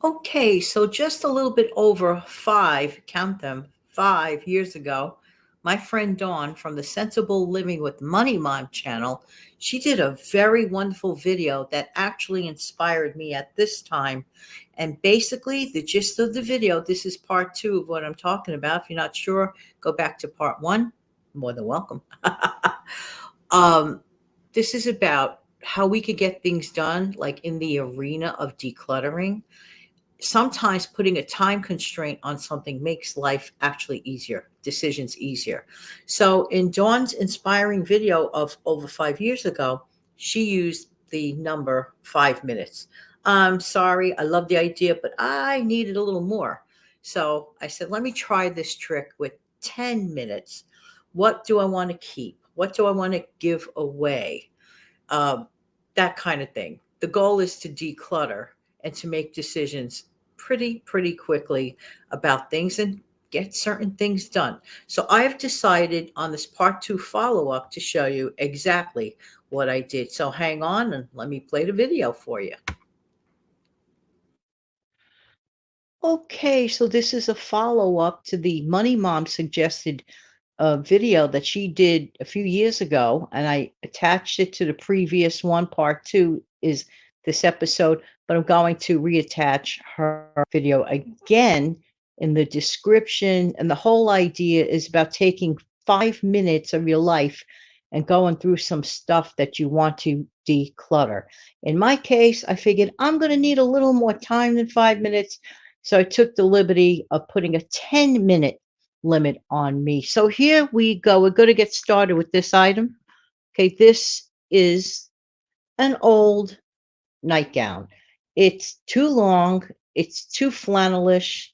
Okay, so just a little bit over five, count them, 5 years ago, my friend Dawn from the Sensible Living with Money Mom channel, she did a very wonderful video that actually inspired me at this time. And basically, the gist of the video, this is part two of what I'm talking about. If you're not sure, go back to part one. More than welcome. um, this is about how we could get things done, like in the arena of decluttering. Sometimes putting a time constraint on something makes life actually easier, decisions easier. So, in Dawn's inspiring video of over 5 years ago, she used the number 5 minutes. I'm sorry, I love the idea, but I needed a little more. So, I said, let me try this trick with 10 minutes. What do I want to keep? What do I want to give away? um, that kind of thing. The goal is to declutter and to make decisions pretty quickly about things and get certain things done. So I have decided on this part two follow up to show you exactly what I did. So hang on and let me play the video for you. Okay, so this is a follow up to the Money Mom suggested video that she did a few years ago, and I attached it to the previous one. Part two is this episode, but I'm going to reattach her video again in the description. And the whole idea is about taking 5 minutes of your life and going through some stuff that you want to declutter. In my case, I figured I'm going to need a little more time than 5 minutes. So I took the liberty of putting a 10-minute limit on me. So here we go. We're going to get started with this item. Okay, this is an old nightgown. It's too long, it's too flannelish,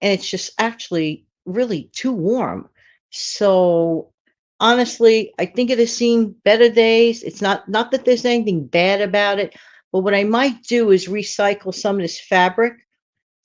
and it's just actually really too warm. So honestly, I think it has seen better days. It's not that there's anything bad about it, but what I might do is recycle some of this fabric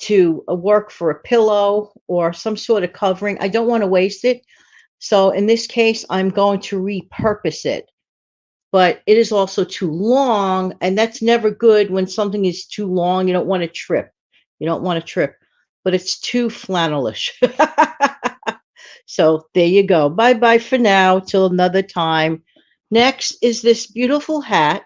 to work for a pillow or some sort of covering. I don't want to waste it. So in this case, I'm going to repurpose it. But it is also too long, and that's never good when something is too long. You don't want to trip. You don't want to trip, but it's too flannelish. So there you go. Bye bye for now. Till another time. Next is this beautiful hat.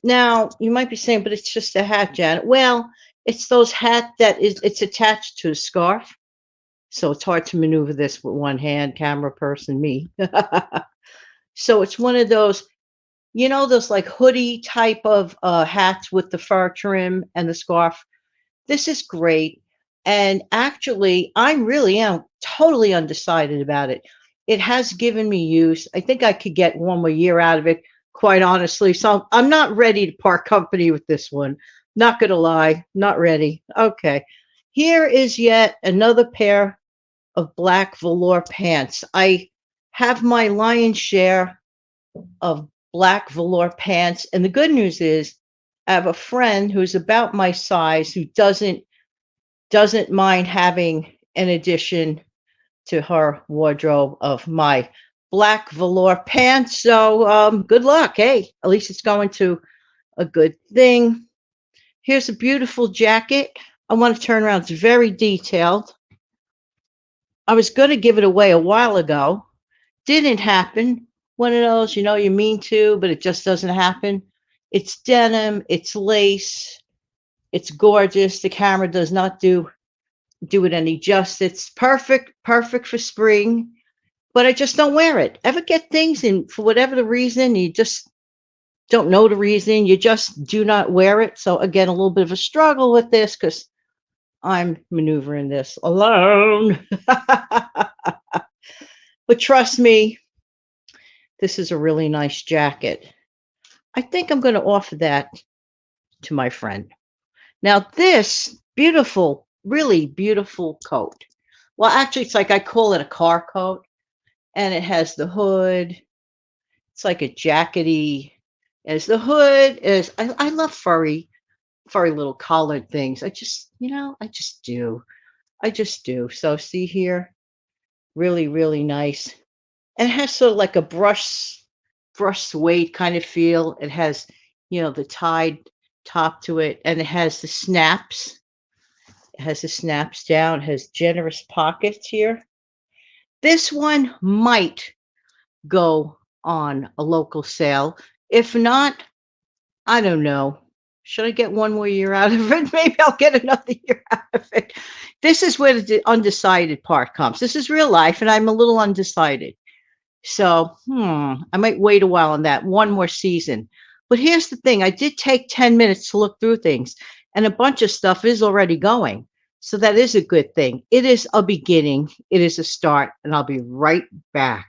Now, you might be saying, but it's just a hat, Janet. Well, it's those hat that is it's attached to a scarf. So it's hard to maneuver this with one hand, camera person, me. So it's one of those, those like hoodie type of hats with the fur trim and the scarf. This is great. And actually, I really am totally undecided about it. It has given me use. I think I could get one more year out of it, quite honestly. So I'm not ready to part company with this one. Not going to lie, not ready. Okay. Here is yet another pair of black velour pants. I have my lion's share of black velour pants. And the good news is I have a friend who's about my size who doesn't mind having an addition to her wardrobe of my black velour pants. So good luck. Hey, at least it's going to a good thing. Here's a beautiful jacket. I want to turn around. It's very detailed. I was going to give it away a while ago. Didn't happen. One of those, you mean to, but it just doesn't happen. It's denim. It's lace. It's gorgeous. The camera does not do it any justice. It's perfect for spring, but I just don't wear it. Ever get things and for whatever the reason, you just don't know the reason, you just do not wear it. So again, a little bit of a struggle with this because I'm maneuvering this alone. But trust me, this is a really nice jacket. I think I'm going to offer that to my friend. Now, this beautiful, really beautiful coat. Well, actually, it's like I call it a car coat, and it has the hood. It's like a jackety. As the hood is, I love furry little collared things. I just do. I just do. So see here, really, really nice. And it has sort of like a brush suede kind of feel. It has, the top to it, and it has the snaps. It has the snaps down. It has generous pockets here. This one might go on a local sale. If not, I don't know. Should I get one more year out of it? Maybe I'll get another year out of it. This is where the undecided part comes. This is real life, and I'm a little undecided. So, I might wait a while on that, one more season. But here's the thing, I did take 10 minutes to look through things, and a bunch of stuff is already going. So that is a good thing. It is a beginning. It is a start, and I'll be right back.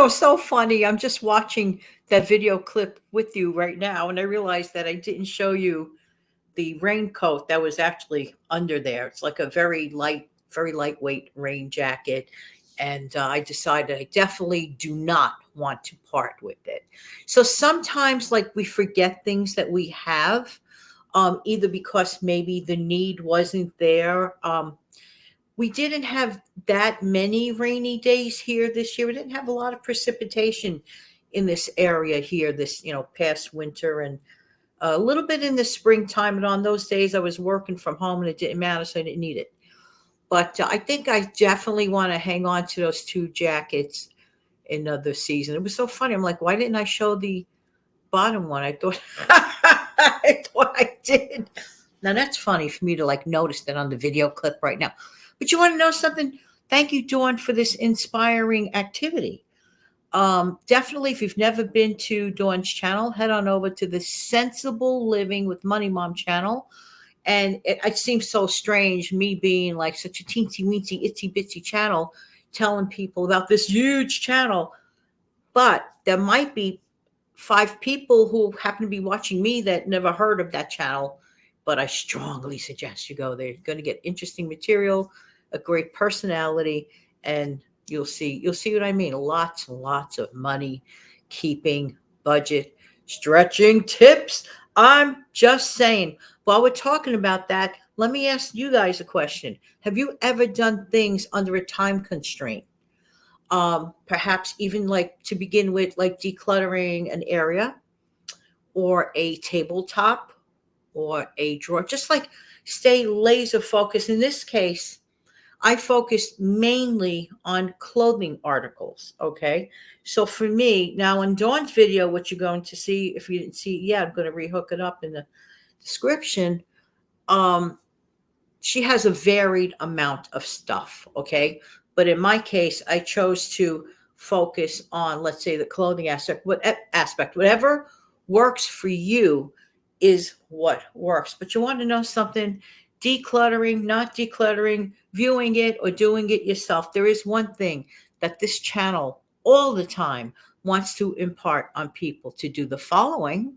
So funny. I'm just watching that video clip with you right now, and I realized that I didn't show you the raincoat that was actually under there. It's like a very lightweight rain jacket. And I decided I definitely do not want to part with it. So sometimes, like, we forget things that we have, either because maybe the need wasn't there. We didn't have that many rainy days here this year. We didn't have a lot of precipitation in this area here this, past winter, and a little bit in the springtime. And on those days I was working from home and it didn't matter, so I didn't need it. But I think I definitely want to hang on to those two jackets another season. It was so funny. I'm like, why didn't I show the bottom one? I thought I did. Now that's funny for me to like notice that on the video clip right now. But you want to know something? Thank you, Dawn, for this inspiring activity. Definitely, if you've never been to Dawn's channel, head on over to the Sensible Living with Money Mom channel. And it seems so strange, me being like such a teensy weensy, itsy bitsy channel, telling people about this huge channel. But there might be 5 people who happen to be watching me that never heard of that channel. But I strongly suggest you go there. You're going to get interesting material, a great personality, and you'll see what I mean. Lots and lots of money, keeping, budget, stretching tips. I'm just saying. While we're talking about that, let me ask you guys a question. Have you ever done things under a time constraint? Perhaps even like to begin with, like decluttering an area or a tabletop or a drawer, just like stay laser focused. In this case, I focused mainly on clothing articles. Okay. So for me, now in Dawn's video, what you're going to see, if you didn't see it yet, I'm going to rehook it up in the description. She has a varied amount of stuff. Okay. But in my case, I chose to focus on, let's say, the clothing aspect, whatever works for you is what works. But you want to know something? Decluttering, not decluttering, viewing it or doing it yourself. There is one thing that this channel all the time wants to impart on people to do the following.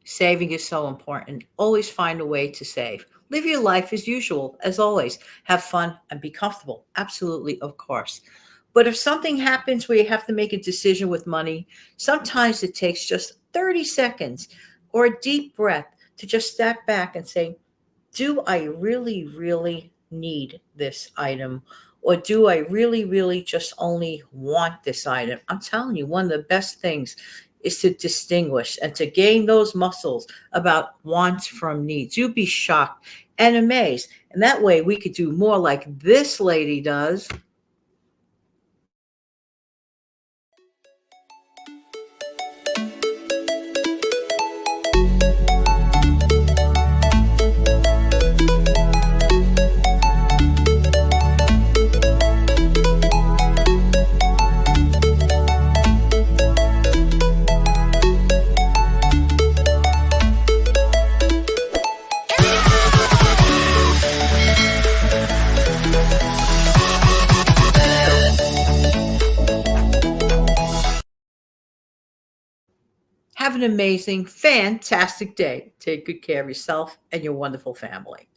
Saving is so important. Always find a way to save. Live your life as usual, as always. Have fun and be comfortable. Absolutely, of course. But if something happens where you have to make a decision with money, sometimes it takes just 30 seconds or a deep breath to just step back and say, do I really, really need this item? Or do I really, really just only want this item? I'm telling you, one of the best things is to distinguish and to gain those muscles about wants from needs. You'd be shocked and amazed. And that way we could do more like this lady does. Have an amazing, fantastic day. Take good care of yourself and your wonderful family.